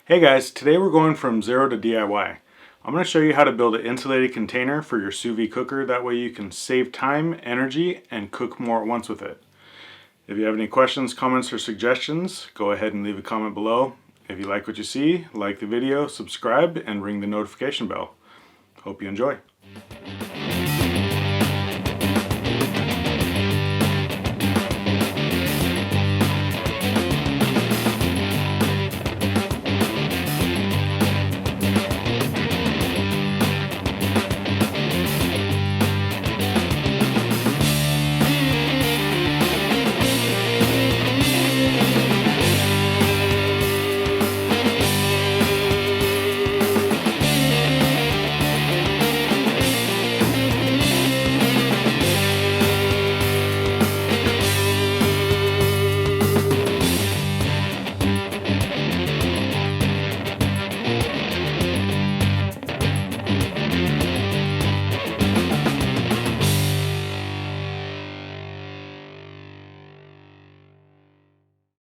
Hey guys, today we're going from zero to DIY. I'm going to show you how to build an insulated container for your sous vide cooker. That way you can save time, energy, and cook more at once with it. If you have any questions, comments, or suggestions, go ahead and leave a comment below. If you like what you see, like the video, subscribe, and ring the notification bell. Hope you enjoy.